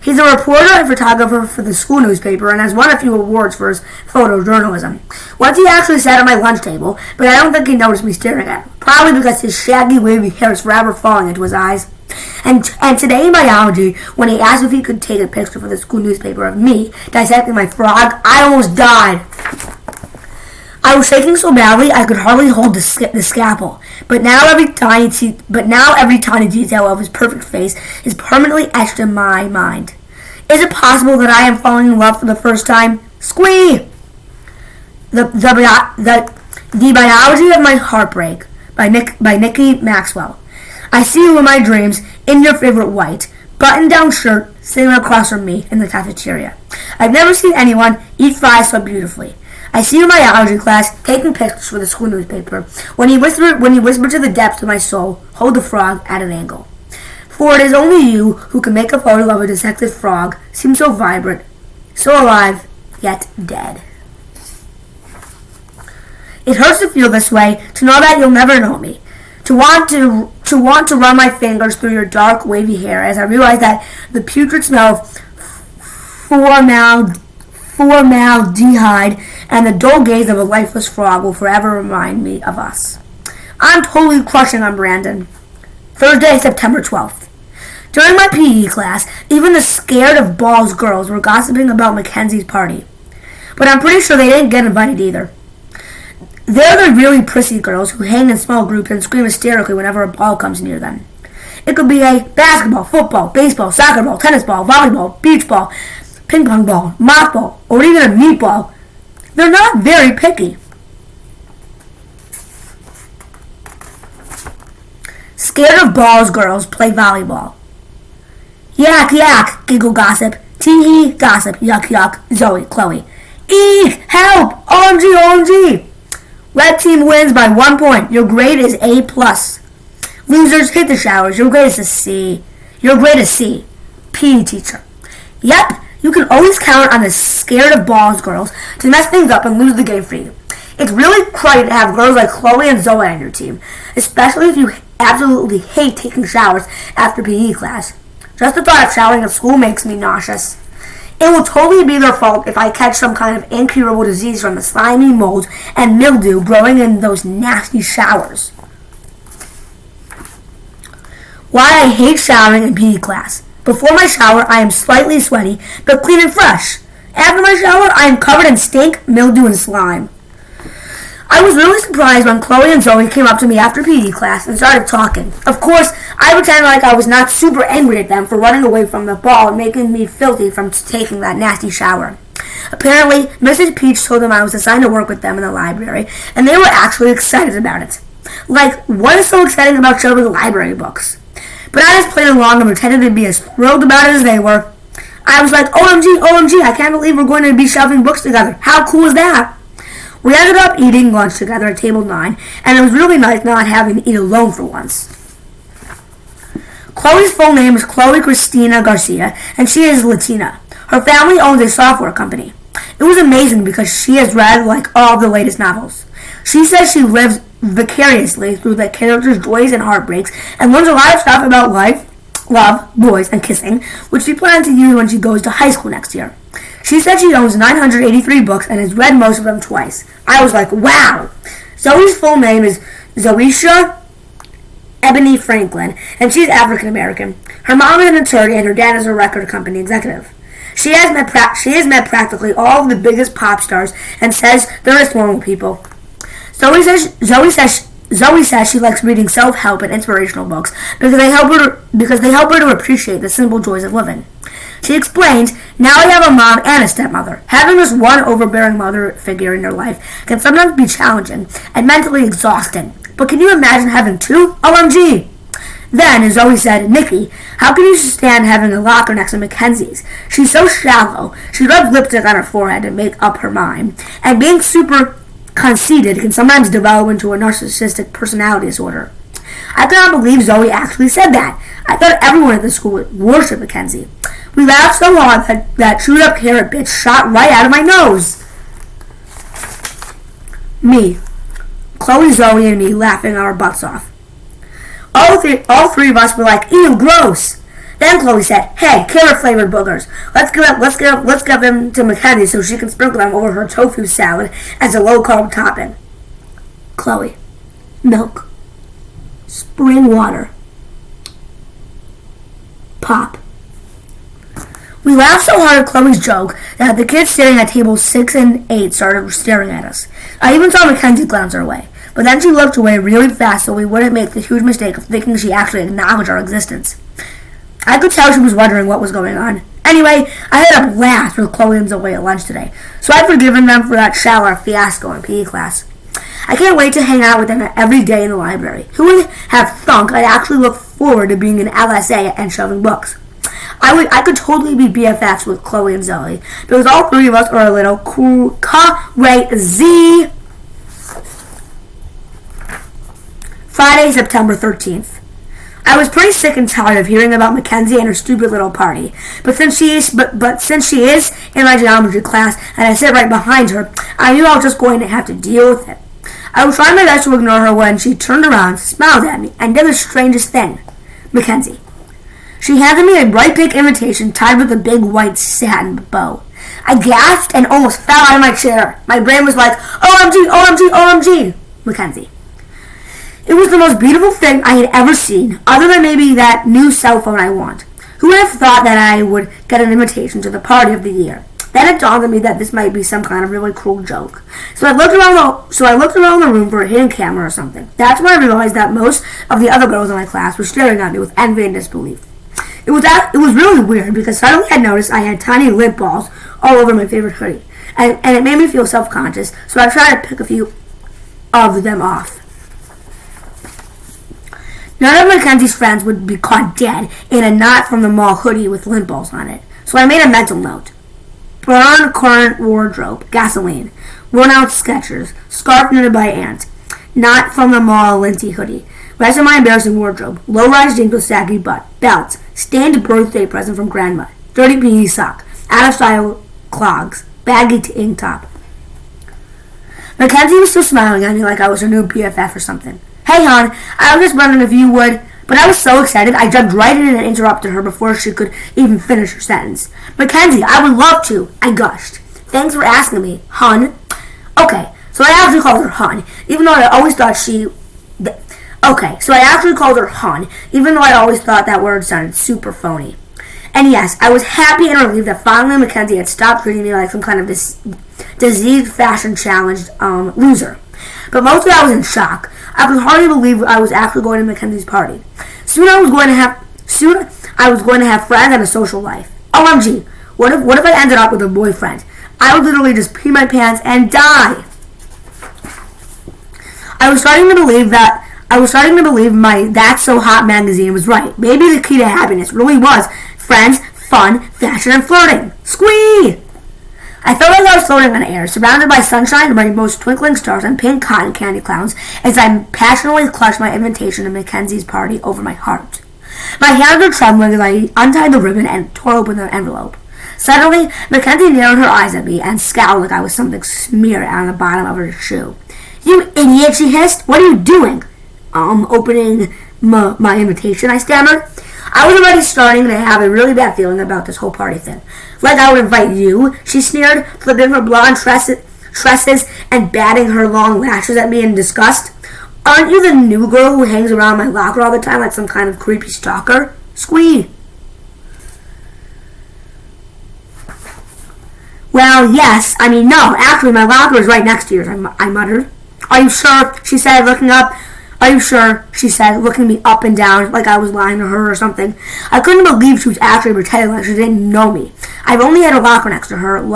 He's a reporter and photographer for the school newspaper and has won a few awards for his photojournalism. Once he actually sat at my lunch table, but I don't think he noticed me staring at him. Probably because his shaggy, wavy hair is forever falling into his eyes. And today in biology, when he asked if he could take a picture for the school newspaper of me dissecting my frog, I almost died. I was shaking so badly I could hardly hold the scalpel. But now every tiny detail of his perfect face is permanently etched in my mind. Is it possible that I am falling in love for the first time? Squee! The Biology of My Heartbreak by Nikki Maxwell. I see you in my dreams in your favorite white button-down shirt sitting across from me in the cafeteria. I've never seen anyone eat fries so beautifully. I see you in my biology class taking pictures for the school newspaper. When he whispered to the depths of my soul, hold the frog at an angle. For it is only you who can make a photo of a dissected frog seem so vibrant, so alive, yet dead. It hurts to feel this way, to know that you'll never know me. To want to run my fingers through your dark, wavy hair as I realize that the putrid smell of formaldehyde and the dull gaze of a lifeless frog will forever remind me of us. I'm totally crushing on Brandon. Thursday, September 12th. During my PE class, even the scared of balls girls were gossiping about Mackenzie's party. But I'm pretty sure they didn't get invited either. They're the really prissy girls who hang in small groups and scream hysterically whenever a ball comes near them. It could be a basketball, football, baseball, soccer ball, tennis ball, volleyball, beach ball, ping pong ball, mock ball, or even a meatball. They're not very picky. Scared of balls girls play volleyball. Yak, yak, giggle gossip. Tee-hee, gossip, yuck, yuck, Zoe, Chloe. Eek, help, OMG, OMG. Red team wins by 1 point. Your grade is A+. Losers, hit the showers. Your grade is a C. Your grade is C. PE teacher. Yep, you can always count on the scared of balls girls to mess things up and lose the game for you. It's really cruddy to have girls like Chloe and Zoe on your team, especially if you absolutely hate taking showers after PE class. Just the thought of showering at school makes me nauseous. It will totally be their fault if I catch some kind of incurable disease from the slimy mold and mildew growing in those nasty showers. Why I hate showering in PE class. Before my shower, I am slightly sweaty, but clean and fresh. After my shower, I am covered in stink, mildew, and slime. I was really surprised when Chloe and Zoe came up to me after PE class and started talking. Of course, I pretended like I was not super angry at them for running away from the ball and making me filthy from taking that nasty shower. Apparently, Mrs. Peach told them I was assigned to work with them in the library, and they were actually excited about it. Like, what is so exciting about shelving library books? But I just played along and pretended to be as thrilled about it as they were. I was like, OMG, OMG, I can't believe we're going to be shelving books together. How cool is that? We ended up eating lunch together at table 9, and it was really nice not having to eat alone for once. Chloe's full name is Chloe Cristina Garcia, and she is Latina. Her family owns a software company. It was amazing because she has read like all of the latest novels. She says she lives vicariously through the characters' joys and heartbreaks and learns a lot of stuff about life, love, boys, and kissing, which she plans to use when she goes to high school next year. She said she owns 983 books and has read most of them twice. I was like, wow! Zoe's full name is Zoisha Ebony Franklin, and she's African American. Her mom is an attorney and her dad is a record company executive. She has met practically all of the biggest pop stars and says they're just normal people. Zoe says she likes reading self-help and inspirational books because they help her to appreciate the simple joys of living. She explains, now I have a mom and a stepmother. Having just one overbearing mother figure in your life can sometimes be challenging and mentally exhausting. But can you imagine having two? OMG! Then, as Zoe said, Nikki, how can you stand having a locker next to Mackenzie's? She's so shallow. She rubs lipstick on her forehead to make up her mind. And being super conceited can sometimes develop into a narcissistic personality disorder. I could not believe Zoe actually said that. I thought everyone at the school would worship Mackenzie. We laughed so hard that chewed up carrot bit shot right out of my nose. Me, Chloe, Zoe, and me laughing our butts off. All three of us were like, ew, gross. Then Chloe said, hey, carrot-flavored boogers. Let's give them to Mackenzie so she can sprinkle them over her tofu salad as a low-carb topping. Chloe, milk, spring water, pop. We laughed so hard at Chloe's joke that the kids sitting at tables 6 and 8 started staring at us. I even saw Mackenzie glance our way. But then she looked away really fast so we wouldn't make the huge mistake of thinking she actually acknowledged our existence. I could tell she was wondering what was going on. Anyway, I had a blast with Chloe and Zoe at lunch today, so I've forgiven them for that shower fiasco in PE class. I can't wait to hang out with them every day in the library. Who would have thunk I'd actually look forward to being in LSA and shoving books? I could totally be BFFs with Chloe and Zoe, because all three of us are a little crazy. Friday, September 13th. I was pretty sick and tired of hearing about Mackenzie and her stupid little party. But since she is in my geometry class and I sit right behind her, I knew I was just going to have to deal with it. I was trying my best to ignore her when she turned around, smiled at me, and did the strangest thing. Mackenzie. She handed me a bright pink invitation tied with a big white satin bow. I gasped and almost fell out of my chair. My brain was like, OMG, OMG, OMG. Mackenzie. It was the most beautiful thing I had ever seen, other than maybe that new cell phone I want. Who would have thought that I would get an invitation to the party of the year? Then it dawned on me that this might be some kind of really cruel joke. So I looked around the room for a hidden camera or something. That's when I realized that most of the other girls in my class were staring at me with envy and disbelief. It was really weird because suddenly I noticed I had tiny lip balls all over my favorite hoodie. And it made me feel self-conscious, so I tried to pick a few of them off. None of Mackenzie's friends would be caught dead in a not from the mall hoodie with lint balls on it. So I made a mental note. Burn current wardrobe, gasoline, worn out Skechers, scarf knitted by aunt, not from the mall linty hoodie. Rest of my embarrassing wardrobe, low-rise jeans with saggy butt, belts, stained birthday present from grandma, dirty PE sock, out-of-style clogs, baggy ink top. Mackenzie was still smiling at me like I was her new BFF or something. Hey, hon, I was just wondering if you would... But I was so excited, I jumped right in and interrupted her before she could even finish her sentence. Mackenzie, I would love to, I gushed. Thanks for asking me, hon. Okay, so I actually called her hon, even though I always thought that word sounded super phony. And yes, I was happy and relieved that finally Mackenzie had stopped treating me like some kind of diseased, fashion-challenged loser. But mostly I was in shock. I could hardly believe I was actually going to Mackenzie's party. Soon I was going to have friends and a social life. OMG, what if I ended up with a boyfriend? I would literally just pee my pants and die. I was starting to believe my That's So Hot magazine was right. Maybe the key to happiness really was friends, fun, fashion, and flirting. Squee! I felt like I was floating on air, surrounded by sunshine, rainbows, twinkling stars, and pink cotton candy clowns as I passionately clutched my invitation to Mackenzie's party over my heart. My hands were trembling as I untied the ribbon and tore open the envelope. Suddenly, Mackenzie narrowed her eyes at me and scowled like I was something smeared on the bottom of her shoe. You idiot, she hissed. What are you doing? Opening my invitation, I stammered. I was already starting to have a really bad feeling about this whole party thing. Like I would invite you, she sneered, flipping her blonde tresses and batting her long lashes at me in disgust. Aren't you the new girl who hangs around my locker all the time like some kind of creepy stalker? Squee. Well, yes. I mean, no. Actually, my locker is right next to yours, I muttered. Are you sure? She said, looking up. Are you sure? She said, looking me up and down like I was lying to her or something. I couldn't believe she was actually pretending like she didn't know me. I've only had a locker next to hers,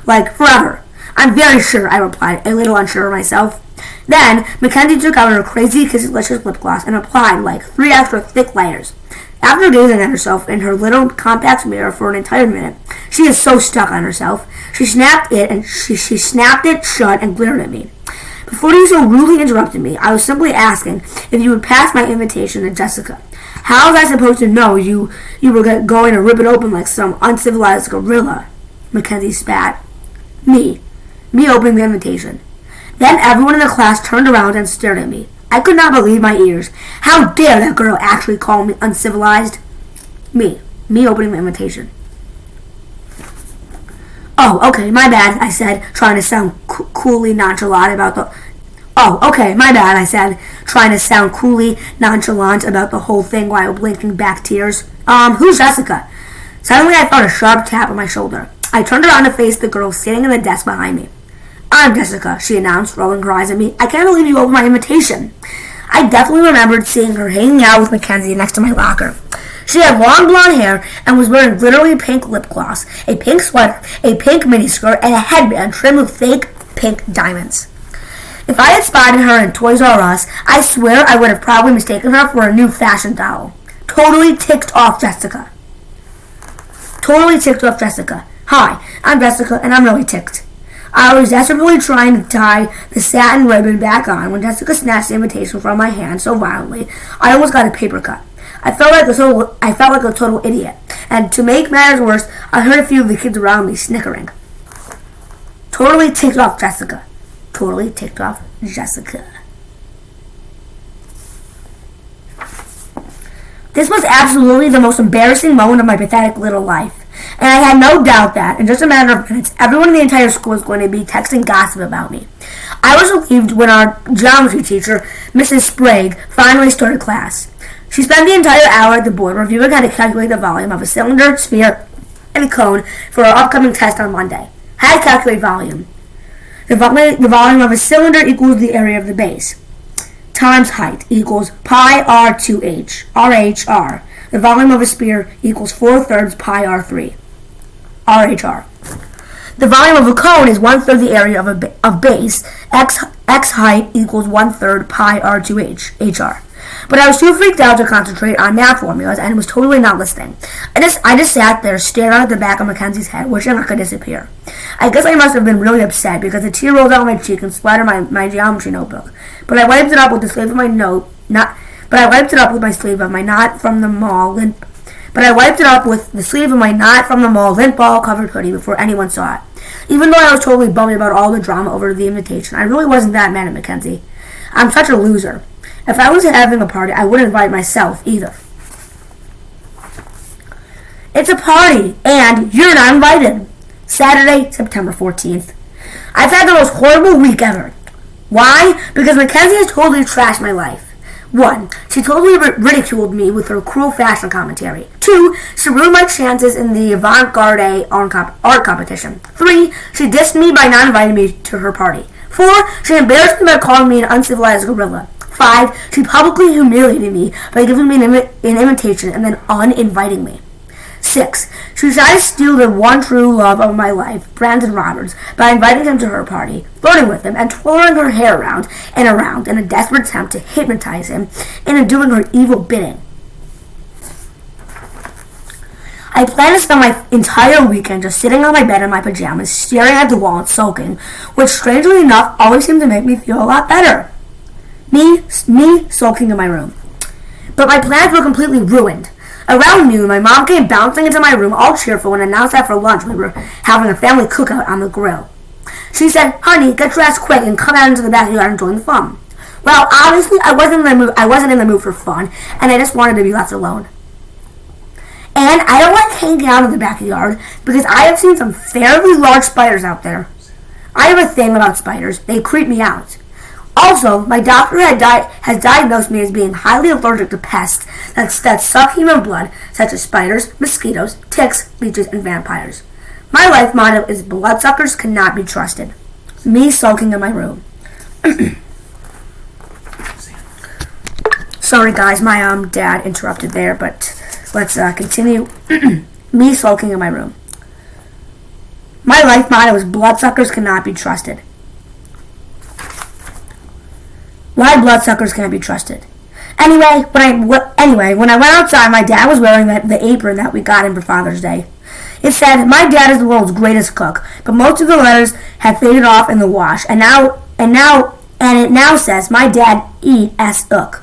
like, forever. I'm very sure, I replied, a little unsure of myself. Then, Mackenzie took out her crazy Kisslicious lip gloss and applied like 3 extra thick layers. After gazing at herself in her little compact mirror for an entire minute, she is so stuck on herself. She snapped it shut and glared at me. Before you so rudely interrupted me, I was simply asking if you would pass my invitation to Jessica. How was I supposed to know you were going to rip it open like some uncivilized gorilla? Mackenzie spat. Me opening the invitation. Then everyone in the class turned around and stared at me. I could not believe my ears. How dare that girl actually call me uncivilized? Me opening the invitation. Oh, okay, my bad, I said, trying to sound coolly nonchalant about the... Oh, okay, my bad, I said, trying to sound coolly nonchalant about the whole thing while blinking back tears. Who's Jessica? Suddenly I felt a sharp tap on my shoulder. I turned around to face the girl sitting in the desk behind me. I'm Jessica, she announced, rolling her eyes at me. I can't believe you opened my invitation. I definitely remembered seeing her hanging out with Mackenzie next to my locker. She had long blonde hair and was wearing glittery pink lip gloss, a pink sweater, a pink miniskirt, and a headband trimmed with fake pink diamonds. If I had spotted her in Toys R Us, I swear I would have probably mistaken her for a new fashion doll. Totally ticked off Jessica. Hi, I'm Jessica, and I'm really ticked. I was desperately trying to tie the satin ribbon back on when Jessica snatched the invitation from my hand so violently I almost got a paper cut. I felt like a total idiot, and to make matters worse, I heard a few of the kids around me snickering. Totally ticked off Jessica. This was absolutely the most embarrassing moment of my pathetic little life. And I had no doubt that, in just a matter of minutes, everyone in the entire school was going to be texting gossip about me. I was relieved when our geometry teacher, Mrs. Sprague, finally started class. She spent the entire hour at the board reviewing how to calculate the volume of a cylinder, sphere, and cone for our upcoming test on Monday. How to calculate volume. The volume of a cylinder equals the area of the base, times height equals pi r2h, RHR. The volume of a sphere equals 4/3 pi r3, RHR. The volume of a cone is 1/3 the area of base. X height equals 1/3 pi r2h, HR. But I was too freaked out to concentrate on math formulas and was totally not listening. I just sat there staring at the back of Mackenzie's head, wishing I could disappear. I guess I must have been really upset because a tear rolled down my cheek and splattered my geometry notebook. But I wiped it up with the sleeve of my not from the mall lint ball covered hoodie before anyone saw it. Even though I was totally bummed about all the drama over the invitation, I really wasn't that mad at Mackenzie. I'm such a loser. If I was having a party, I wouldn't invite myself either. It's a party, and you're not invited. Saturday, September 14th. I've had the most horrible week ever. Why? Because Mackenzie has totally trashed my life. 1. She totally ridiculed me with her cruel fashion commentary. 2. She ruined my chances in the avant-garde art competition. 3. She dissed me by not inviting me to her party. 4. She embarrassed me by calling me an uncivilized gorilla. 5. She publicly humiliated me by giving me an invitation and then uninviting me. 6. She tried to steal the one true love of my life, Brandon Roberts, by inviting him to her party, flirting with him, and twirling her hair around and around in a desperate attempt to hypnotize him into doing her evil bidding. I planned to spend my entire weekend just sitting on my bed in my pajamas, staring at the wall and sulking, which strangely enough always seemed to make me feel a lot better. Me sulking in my room. But my plans were completely ruined. Around noon, my mom came bouncing into my room all cheerful and announced that for lunch we were having a family cookout on the grill. She said, "Honey, get dressed quick and come out into the backyard and join the fun." Well, obviously, I wasn't in the mood for fun, and I just wanted to be left alone. And I don't like hanging out in the backyard because I have seen some fairly large spiders out there. I have a thing about spiders. They creep me out. Also, my doctor has diagnosed me as being highly allergic to pests that suck human blood, such as spiders, mosquitoes, ticks, leeches, and vampires. My life motto is bloodsuckers cannot be trusted. Me sulking in my room. Sorry guys, my dad interrupted there, but let's continue. Me sulking in my room. My life motto is bloodsuckers cannot be trusted. Why bloodsuckers cannot be trusted? Anyway, when I went outside, my dad was wearing the apron that we got him for Father's Day. It said, "My dad is the world's greatest cook," but most of the letters had faded off in the wash, and it now says, "My dad eat as ook."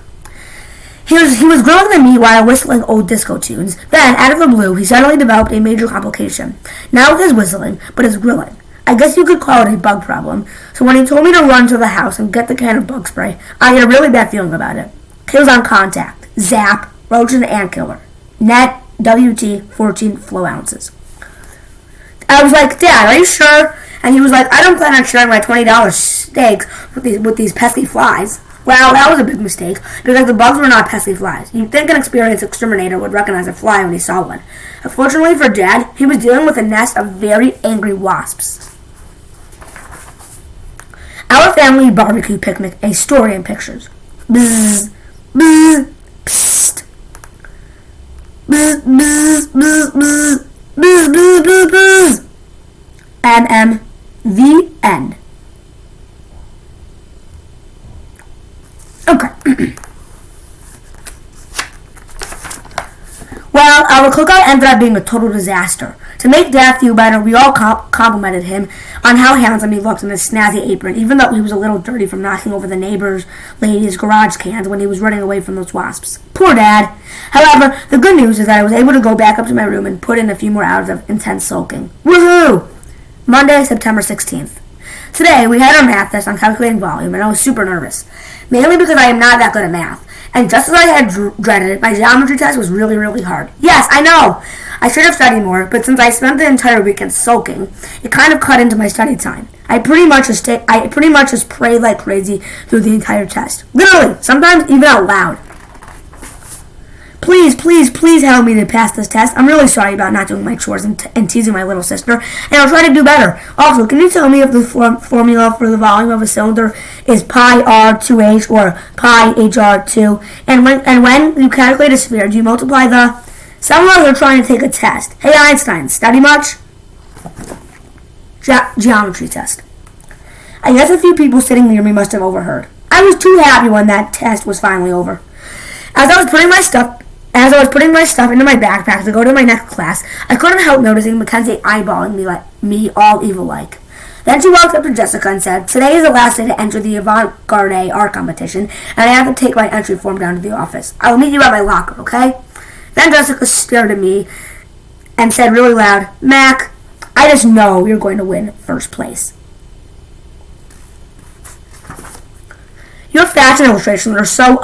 He was grilling the meat while whistling old disco tunes. Then, out of the blue, he suddenly developed a major complication. Not with his whistling, but his grilling. I guess you could call it a bug problem. So when he told me to run to the house and get the can of bug spray, I had a really bad feeling about it. Kills on contact, Zap, Roach and Ant Killer, Net, WT, 14 flow ounces. I was like, "Dad, are you sure?" And he was like, "I don't plan on sharing my $20 steak with these pesky flies." Well, that was a big mistake, because the bugs were not pesky flies. You'd think an experienced exterminator would recognize a fly when he saw one. Unfortunately for Dad, he was dealing with a nest of very angry wasps. Our family barbecue picnic, a story in pictures. Bzzz, bzzz, psst. Bzzz, bzzz, bzzz, bzzz, bzzz, bzzz, bzzz, bzzz. The end. Okay. Well, our cookout ended up being a total disaster. To make Dad feel better, we all complimented him on how handsome he looked in his snazzy apron, even though he was a little dirty from knocking over the neighbor's lady's garage cans when he was running away from those wasps. Poor Dad. However, the good news is that I was able to go back up to my room and put in a few more hours of intense sulking. Woohoo! Monday, September 16th. Today, we had our math test on calculating volume, and I was super nervous, mainly because I am not that good at math. And just as I had dreaded it, my geometry test was really, really hard. Yes, I know! I should have studied more, but since I spent the entire weekend sulking, it kind of cut into my study time. I pretty much just prayed like crazy through the entire test. Literally, sometimes even out loud. Please, please, please help me to pass this test. I'm really sorry about not doing my chores and teasing my little sister, and I'll try to do better. Also, can you tell me if the formula for the volume of a cylinder is pi r2h or pi hr2? And when you calculate a sphere, do you multiply the... Some of us are trying to take a test. Hey Einstein, study much? Geometry test. I guess a few people sitting near me must have overheard. I was too happy when that test was finally over. As I was putting my stuff into my backpack to go to my next class, I couldn't help noticing Mackenzie eyeballing me all evil-like. Then she walked up to Jessica and said, "Today is the last day to enter the avant-garde art competition, and I have to take my entry form down to the office. I will meet you at my locker, okay?" Then Jessica stared at me and said really loud, "Mac, I just know you're going to win first place." Your fashion illustrations are so,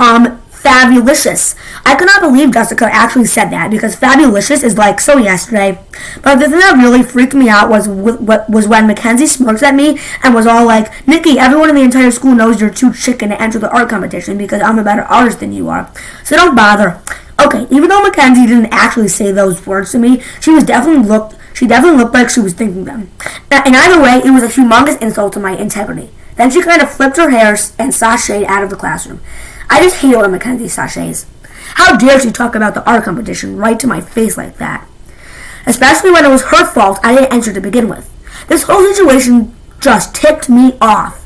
fabulicious. I could not believe Jessica actually said that, because fabulicious is like so yesterday. But the thing that really freaked me out was when Mackenzie smirked at me and was all like, "Nikki, everyone in the entire school knows you're too chicken to enter the art competition because I'm a better artist than you are. So don't bother." Okay, even though Mackenzie didn't actually say those words to me, she definitely looked like she was thinking them. In either way, it was a humongous insult to my integrity. Then she kind of flipped her hair and sashayed out of the classroom. I just hate it when Mackenzie sashays. How dare she talk about the art competition right to my face like that? Especially when it was her fault I didn't enter to begin with. This whole situation just ticked me off.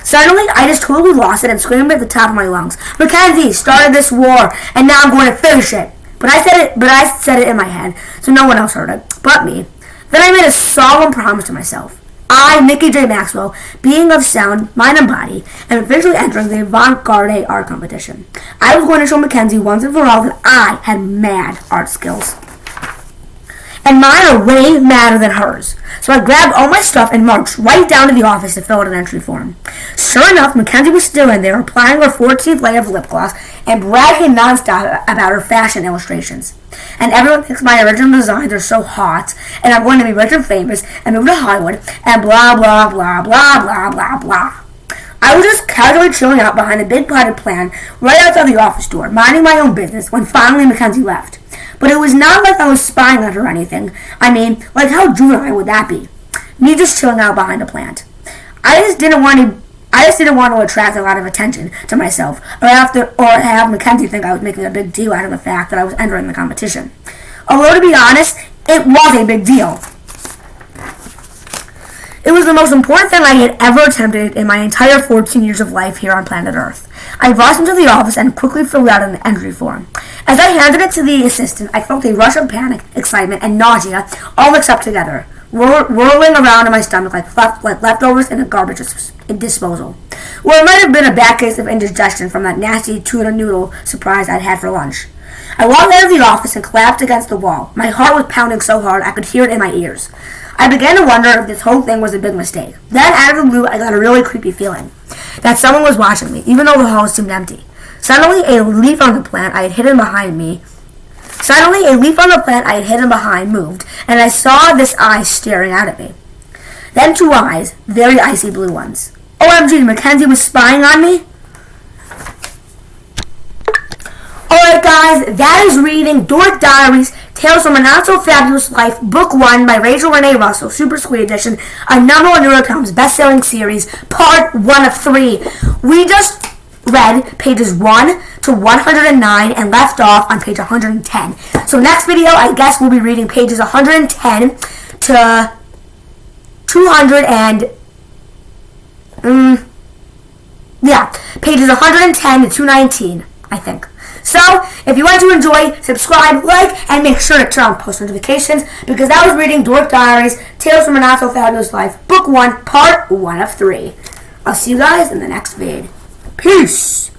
Suddenly, I just totally lost it and screamed at the top of my lungs, "Mackenzie started this war, and now I'm going to finish it." But I said it in my head, so no one else heard it, but me. Then I made a solemn promise to myself. I, Nikki J. Maxwell, being of sound, mind and body, am officially entering the avant-garde art competition. I was going to show Mackenzie once and for all that I had mad art skills. And mine are way madder than hers. So I grabbed all my stuff and marched right down to the office to fill out an entry form. Sure enough, Mackenzie was still in there applying her 14th layer of lip gloss and bragging nonstop about her fashion illustrations. And everyone thinks my original designs are so hot, and I'm going to be rich and famous and move to Hollywood, and blah, blah, blah, blah, blah, blah, blah. I was just casually chilling out behind a big potted plant right outside the office door, minding my own business, when finally Mackenzie left. But it was not like I was spying on her or anything. I mean, like how juvenile would that be? Me just chilling out behind a plant. I just didn't want to attract a lot of attention to myself, or have Mackenzie think I was making a big deal out of the fact that I was entering the competition. Although, to be honest, it was a big deal. It was the most important thing I had ever attempted in my entire 14 years of life here on planet Earth. I rushed into the office and quickly filled out an entry form. As I handed it to the assistant, I felt a rush of panic, excitement, and nausea all mixed up together, whirling around in my stomach like leftovers in a garbage disposal. Or it might have been a bad case of indigestion from that nasty tuna noodle surprise I'd had for lunch. I walked out of the office and collapsed against the wall. My heart was pounding so hard I could hear it in my ears. I began to wonder if this whole thing was a big mistake. Then, out of the blue, I got a really creepy feeling that someone was watching me, even though the hall seemed empty. Suddenly, a leaf on the plant I had hidden behind moved, and I saw this eye staring out at me. Then 2 eyes, very icy blue ones. OMG, Mackenzie was spying on me? Alright guys, that is reading Dork Diaries, Tales from a Not-So-Fabulous Life, Book 1 by Rachel Renee Russell, Super Sweet Edition, a #1 New York Times best-selling series, Part 1 of 3. We just read pages 1 to 109 and left off on page 110. So next video, I guess we'll be reading pages 110 to 200 and... pages 110 to 219, I think. So, if you want to enjoy, subscribe, like, and make sure to turn on post notifications, because I was reading Dork Diaries, Tales from a Not-So-Fabulous Life, Book 1, Part 1 of 3. I'll see you guys in the next vid. Peace!